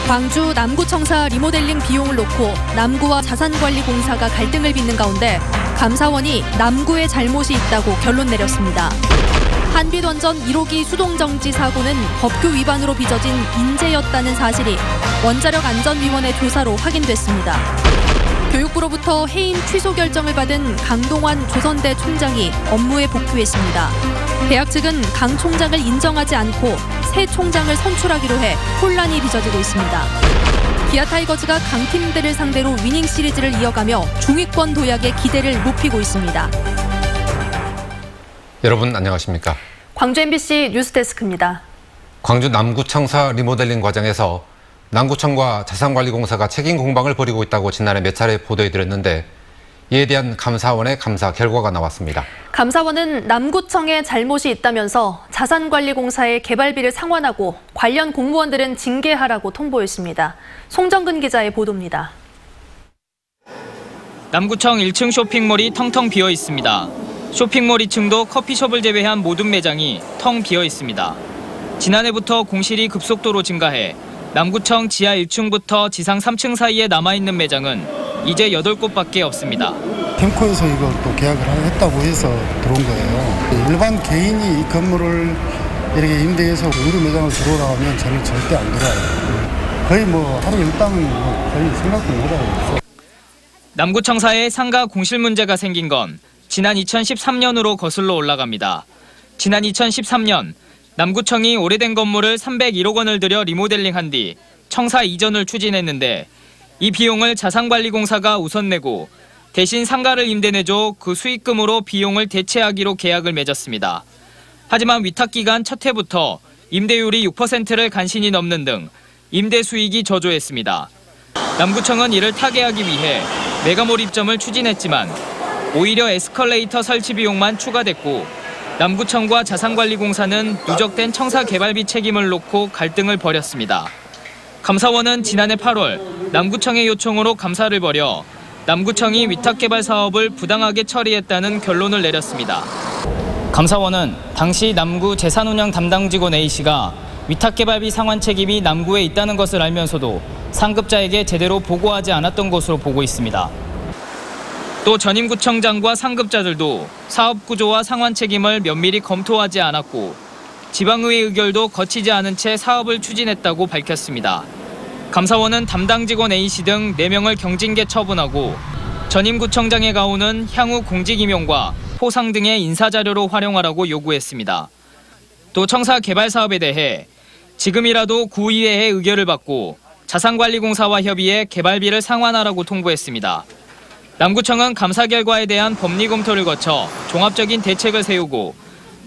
광주 남구청사 리모델링 비용을 놓고 남구와 자산관리공사가 갈등을 빚는 가운데 감사원이 남구의 잘못이 있다고 결론 내렸습니다. 한빛원전 1호기 수동정지 사고는 법규 위반으로 빚어진 인재였다는 사실이 원자력안전위원회 조사로 확인됐습니다. 교육부로부터 해임 취소 결정을 받은 강동환 조선대 총장이 업무에 복귀했습니다. 대학 측은 강 총장을 인정하지 않고 새 총장을 선출하기로 해 혼란이 빚어지고 있습니다. 기아 타이거즈가 강팀들을 상대로 위닝 시리즈를 이어가며 중위권 도약의 기대를 높이고 있습니다. 여러분 안녕하십니까? 광주 MBC 뉴스데스크입니다. 광주 남구청사 리모델링 과정에서 남구청과 자산관리공사가 책임 공방을 벌이고 있다고 지난해 몇 차례 보도해드렸는데 이에 대한 감사원의 감사 결과가 나왔습니다. 감사원은 남구청에 잘못이 있다면서 자산관리공사의 개발비를 상환하고 관련 공무원들은 징계하라고 통보했습니다. 송정근 기자의 보도입니다. 남구청 1층 쇼핑몰이 텅텅 비어 있습니다. 쇼핑몰 2층도 커피숍을 제외한 모든 매장이 텅 비어 있습니다. 지난해부터 공실이 급속도로 증가해 남구청 지하 1층부터 지상 3층 사이에 남아있는 매장은 이제 8곳밖에 없습니다. 캠코에서 이거 또 계약을 했다고 해서 들어온 거예요. 일반 개인이 이 건물을 이렇게 임대해서 우리 매장을 들어오라고 하면 저는 절대 안 들어와요. 거의 하루 일당은 거의 생각도 못해요. 남구청사에 상가 공실 문제가 생긴 건 지난 2013년으로 거슬러 올라갑니다. 지난 2013년 남구청이 오래된 건물을 301억 원을 들여 리모델링한 뒤 청사 이전을 추진했는데 이 비용을 자산관리공사가 우선 내고 대신 상가를 임대내줘 그 수익금으로 비용을 대체하기로 계약을 맺었습니다. 하지만 위탁기간 첫 해부터 임대율이 6%를 간신히 넘는 등 임대 수익이 저조했습니다. 남구청은 이를 타개하기 위해 메가몰 입점을 추진했지만 오히려 에스컬레이터 설치 비용만 추가됐고 남구청과 자산관리공사는 누적된 청사 개발비 책임을 놓고 갈등을 벌였습니다. 감사원은 지난해 8월 남구청의 요청으로 감사를 벌여 남구청이 위탁개발 사업을 부당하게 처리했다는 결론을 내렸습니다. 감사원은 당시 남구 재산운영 담당 직원 A씨가 위탁개발비 상환 책임이 남구에 있다는 것을 알면서도 상급자에게 제대로 보고하지 않았던 것으로 보고 있습니다. 또 전임구청장과 상급자들도 사업 구조와 상환 책임을 면밀히 검토하지 않았고 지방의회 의결도 거치지 않은 채 사업을 추진했다고 밝혔습니다. 감사원은 담당 직원 A씨 등 4명을 경징계 처분하고 전임구청장의 가호는 향후 공직 임용과 포상 등의 인사자료로 활용하라고 요구했습니다. 또 청사 개발 사업에 대해 지금이라도 구의회의 의결을 받고 자산관리공사와 협의해 개발비를 상환하라고 통보했습니다. 남구청은 감사 결과에 대한 법리 검토를 거쳐 종합적인 대책을 세우고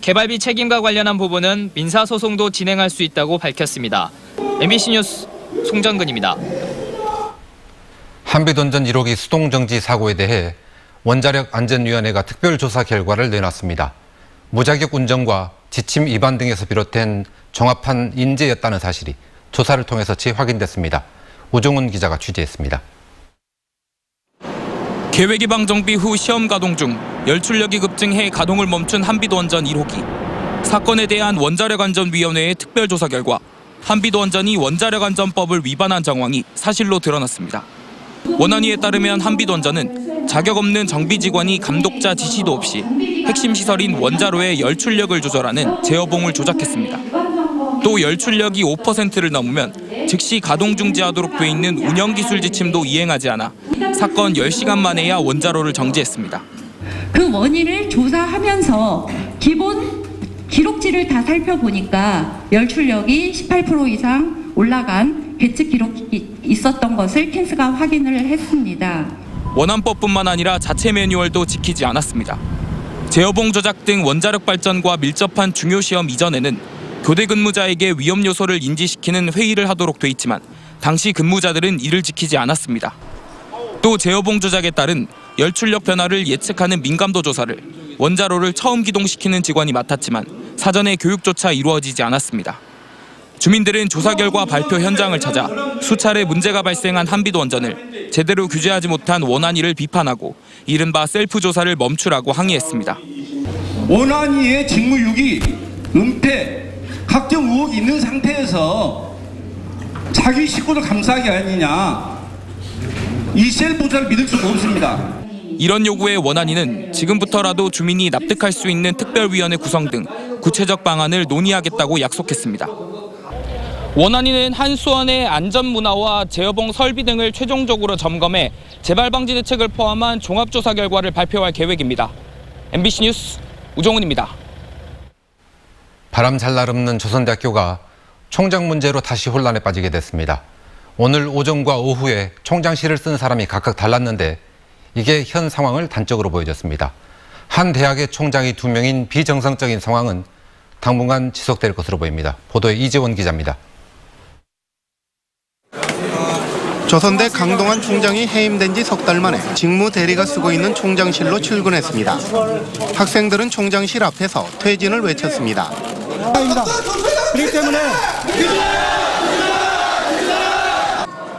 개발비 책임과 관련한 부분은 민사소송도 진행할 수 있다고 밝혔습니다. MBC 뉴스 송정근입니다. 한빛원전 1호기 수동정지 사고에 대해 원자력안전위원회가 특별조사 결과를 내놨습니다. 무자격 운전과 지침 위반 등에서 비롯된 종합한 인재였다는 사실이 조사를 통해서 확인됐습니다. 오종훈 기자가 취재했습니다. 계획이방 정비 후 시험 가동 중 열출력이 급증해 가동을 멈춘 한빛원전 1호기. 사건에 대한 원자력안전위원회의 특별조사 결과 한빛원전이 원자력안전법을 위반한 정황이 사실로 드러났습니다. 원안위에 따르면 한빛원전은 자격 없는 정비 직원이 감독자 지시도 없이 핵심 시설인 원자로의 열출력을 조절하는 제어봉을 조작했습니다. 또 열출력이 5%를 넘으면 즉시 가동 중지하도록 돼 있는 운영기술 지침도 이행하지 않아 사건 10시간 만에야 원자로를 정지했습니다. 그 원인을 조사하면서 기본 기록지를 다 살펴보니까 열출력이 18% 이상 올라간 계측 기록이 있었던 것을 캔스가 확인을 했습니다. 원안법뿐만 아니라 자체 매뉴얼도 지키지 않았습니다. 제어봉 조작 등 원자력 발전과 밀접한 중요 시험 이전에는 교대 근무자에게 위험 요소를 인지시키는 회의를 하도록 돼 있지만 당시 근무자들은 이를 지키지 않았습니다. 또 제어봉 조작에 따른 열출력 변화를 예측하는 민감도 조사를 원자로를 처음 기동시키는 직원이 맡았지만 사전에 교육조차 이루어지지 않았습니다. 주민들은 조사 결과 발표 현장을 찾아 수차례 문제가 발생한 한빛원전을 제대로 규제하지 못한 원안위를 비판하고 이른바 셀프 조사를 멈추라고 항의했습니다. 원안위의 직무유기, 은폐, 각종 의혹이 있는 상태에서 자기 식구를 감싸기 아니냐. 이 셀부자를 믿을 수가 없습니다. 이런 요구의 원안위는 지금부터라도 주민이 납득할 수 있는 특별위원회 구성 등 구체적 방안을 논의하겠다고 약속했습니다. 원안위는 한수원의 안전문화와 제어봉 설비 등을 최종적으로 점검해 재발방지 대책을 포함한 종합조사 결과를 발표할 계획입니다. MBC 뉴스 우종훈입니다. 바람 잘 날 없는 조선대학교가 총장 문제로 다시 혼란에 빠지게 됐습니다. 오늘 오전과 오후에 총장실을 쓴 사람이 각각 달랐는데 이게 현 상황을 단적으로 보여줬습니다. 한 대학의 총장이 2명인 비정상적인 상황은 당분간 지속될 것으로 보입니다. 보도에 이재원 기자입니다. 조선대 강동원 총장이 해임된 지 석 달 만에 직무 대리가 쓰고 있는 총장실로 출근했습니다. 학생들은 총장실 앞에서 퇴진을 외쳤습니다. 그렇기 때문에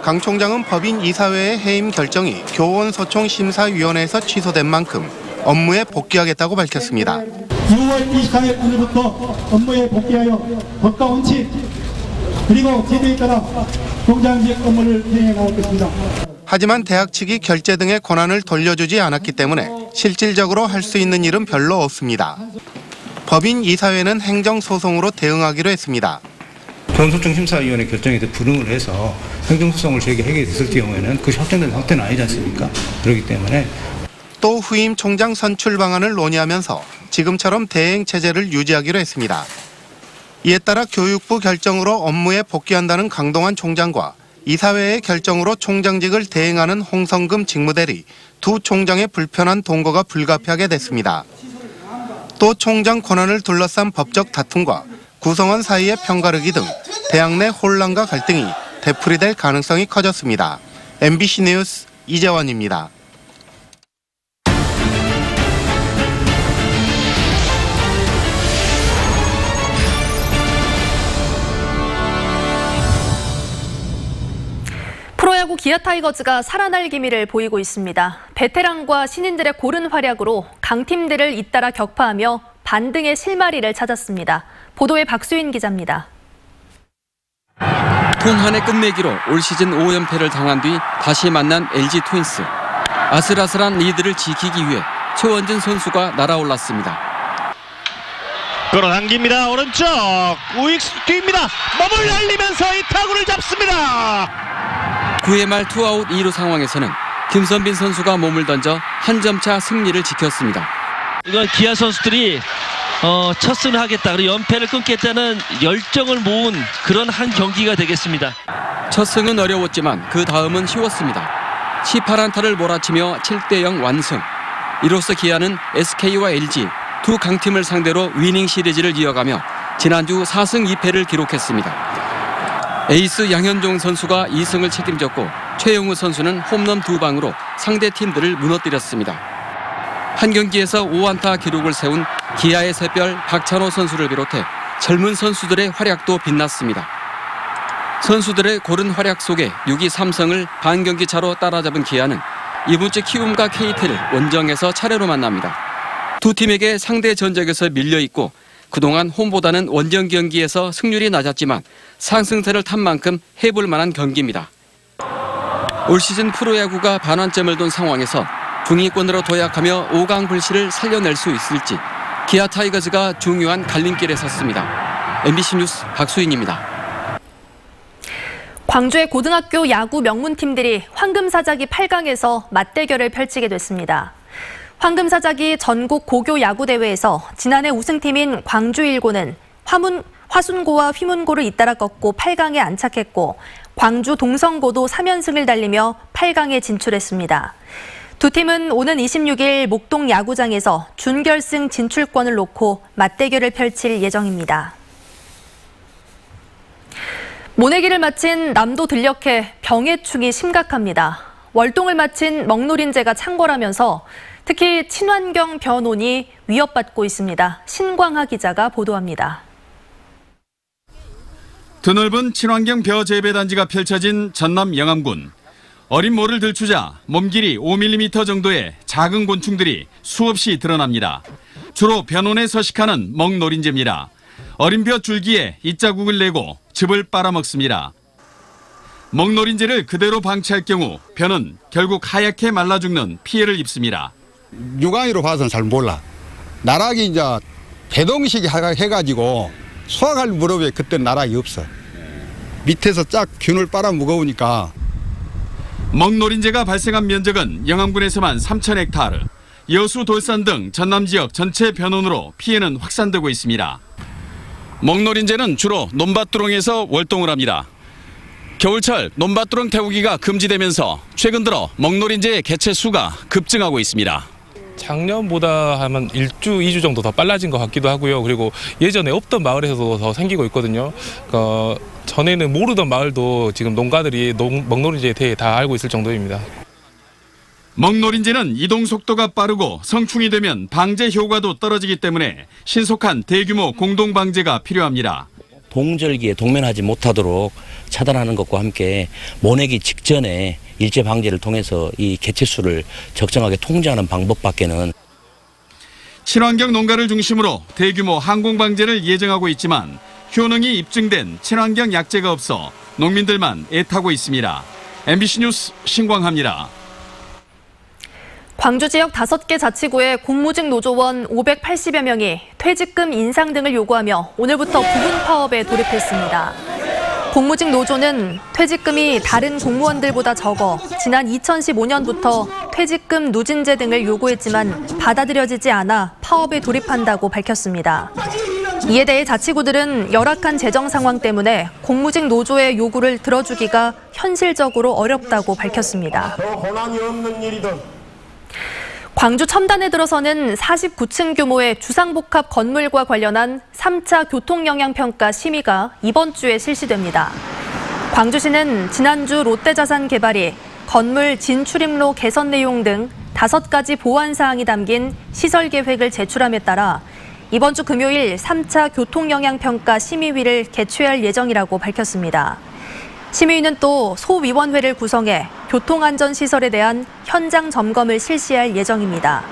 강 총장은 법인 이사회의 해임 결정이 교원소총 심사위원회에서 취소된 만큼 업무에 복귀하겠다고 밝혔습니다. 6월 24일 오늘부터 업무에 복귀하여 법과 원칙 그리고 제도에 따라 총장직 업무를 진행해 나가겠습니다. 하지만 대학 측이 결재 등의 권한을 돌려주지 않았기 때문에 실질적으로 할 수 있는 일은 별로 없습니다. 법인 이사회는 행정소송으로 대응하기로 했습니다. 교원소총 심사위원회 결정에 불응을 해서 행정소송을 제기하게 됐을 경우에는 그것이 확정된 상태는 아니지 않습니까? 그렇기 때문에 또 후임 총장 선출 방안을 논의하면서 지금처럼 대행체제를 유지하기로 했습니다. 이에 따라 교육부 결정으로 업무에 복귀한다는 강동원 총장과 이사회의 결정으로 총장직을 대행하는 홍성금 직무대리 두 총장의 불편한 동거가 불가피하게 됐습니다. 또 총장 권한을 둘러싼 법적 다툼과 구성원 사이의 편가르기 등 대학 내 혼란과 갈등이 되풀이될 가능성이 커졌습니다. MBC 뉴스 이재원입니다. 프로야구 기아 타이거즈가 살아날 기미를 보이고 있습니다. 베테랑과 신인들의 고른 활약으로 강팀들을 잇따라 격파하며 반등의 실마리를 찾았습니다. 보도에 박수인 기자입니다. 통 한 해 끝내기로 올 시즌 5연패를 당한 뒤 다시 만난 LG 트윈스. 아슬아슬한 리드를 지키기 위해 최원진 선수가 날아올랐습니다. 끌어당깁니다. 오른쪽 우익수 뛰입니다. 몸을 날리면서 이 타구를 잡습니다. 9회 말 투아웃 2루 상황에서는 김선빈 선수가 몸을 던져 한 점차 승리를 지켰습니다. 이건 기아 선수들이 첫 승을 하겠다, 그리고 연패를 끊겠다는 열정을 모은 그런 한 경기가 되겠습니다. 첫 승은 어려웠지만 그 다음은 쉬웠습니다. 18안타를 몰아치며 7대0 완승. 이로써 기아는 SK와 LG 두 강팀을 상대로 위닝 시리즈를 이어가며 지난주 4승 2패를 기록했습니다. 에이스 양현종 선수가 2승을 책임졌고 최영우 선수는 홈런 2방으로 상대 팀들을 무너뜨렸습니다. 한 경기에서 5안타 기록을 세운 기아의 샛별 박찬호 선수를 비롯해 젊은 선수들의 활약도 빛났습니다. 선수들의 고른 활약 속에 6위 삼성을 반경기 차로 따라잡은 기아는 이번 주 키움과 KT를 원정에서 차례로 만납니다. 두 팀에게 상대 전적에서 밀려있고 그동안 홈보다는 원정 경기에서 승률이 낮았지만 상승세를 탄 만큼 해볼 만한 경기입니다. 올 시즌 프로야구가 반환점을 돈 상황에서 중위권으로 도약하며 5강 불씨를 살려낼 수 있을지 기아 타이거즈가 중요한 갈림길에 섰습니다. MBC 뉴스 박수인입니다. 광주의 고등학교 야구 명문팀들이 황금사자기 8강에서 맞대결을 펼치게 됐습니다. 황금사자기 전국 고교 야구대회에서 지난해 우승팀인 광주일고는 화순고와 휘문고를 잇따라 꺾고 8강에 안착했고 광주 동성고도 3연승을 달리며 8강에 진출했습니다. 두 팀은 오는 26일 목동 야구장에서 준결승 진출권을 놓고 맞대결을 펼칠 예정입니다. 모내기를 마친 남도 들녘의 병해충이 심각합니다. 월동을 마친 먹노린재가 창궐하면서 특히 친환경 벼논이 위협받고 있습니다. 신광하 기자가 보도합니다. 드넓은 친환경 벼 재배 단지가 펼쳐진 전남 영암군. 어린 모를 들추자 몸 길이 5mm 정도의 작은 곤충들이 수없이 드러납니다. 주로 벼논에 서식하는 먹노린재입니다. 어린 벼 줄기에 잇자국을 내고 즙을 빨아먹습니다. 먹노린재를 그대로 방치할 경우 벼는 결국 하얗게 말라 죽는 피해를 입습니다. 육안으로 봐서는 잘 몰라. 나락이 이제 배동식 해가지고 수확할 무렵에 그때 나락이 없어. 밑에서 쫙 균을 빨아 무거우니까. 먹노린재가 발생한 면적은 영암군에서만 3,000헥타르, 여수, 돌산 등 전남 지역 전체 변온으로 피해는 확산되고 있습니다. 먹노린재는 주로 논밭두렁에서 월동을 합니다. 겨울철 논밭두렁 태우기가 금지되면서 최근 들어 먹노린재의 개체 수가 급증하고 있습니다. 작년보다 한 1주, 2주 정도 더 빨라진 것 같기도 하고요. 그리고 예전에 없던 마을에서도 더 생기고 있거든요. 전에는 모르던 마을도 지금 농가들이 먹노린재에 대해 다 알고 있을 정도입니다. 먹노린재는 이동 속도가 빠르고 성충이 되면 방제 효과도 떨어지기 때문에 신속한 대규모 공동 방제가 필요합니다. 동절기에 동면하지 못하도록 차단하는 것과 함께 모내기 직전에 일제 방제를 통해서 이 개체 수를 적정하게 통제하는 방법밖에는. 친환경 농가를 중심으로 대규모 항공 방제를 예정하고 있지만 효능이 입증된 친환경 약재가 없어 농민들만 애타고 있습니다. MBC 뉴스 신광하입니다. 광주 지역 5개 자치구의 공무직 노조원 580여 명이 퇴직금 인상 등을 요구하며 오늘부터 부분 파업에 돌입했습니다. 공무직 노조는 퇴직금이 다른 공무원들보다 적어 지난 2015년부터 퇴직금 누진제 등을 요구했지만 받아들여지지 않아 파업에 돌입한다고 밝혔습니다. 이에 대해 자치구들은 열악한 재정 상황 때문에 공무직 노조의 요구를 들어주기가 현실적으로 어렵다고 밝혔습니다. 권한이 없는 일이든 광주 첨단에 들어서는 49층 규모의 주상복합 건물과 관련한 3차 교통영향평가 심의가 이번 주에 실시됩니다. 광주시는 지난주 롯데자산개발이 건물 진출입로 개선 내용 등 5가지 보완 사항이 담긴 시설 계획을 제출함에 따라 이번 주 금요일 3차 교통영향평가 심의위를 개최할 예정이라고 밝혔습니다. 심의위는 또 소위원회를 구성해 교통안전시설에 대한 현장 점검을 실시할 예정입니다.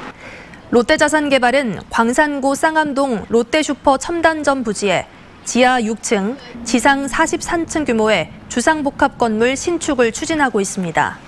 롯데자산개발은 광산구 쌍암동 롯데슈퍼 첨단점 부지에 지하 6층, 지상 43층 규모의 주상복합 건물 신축을 추진하고 있습니다.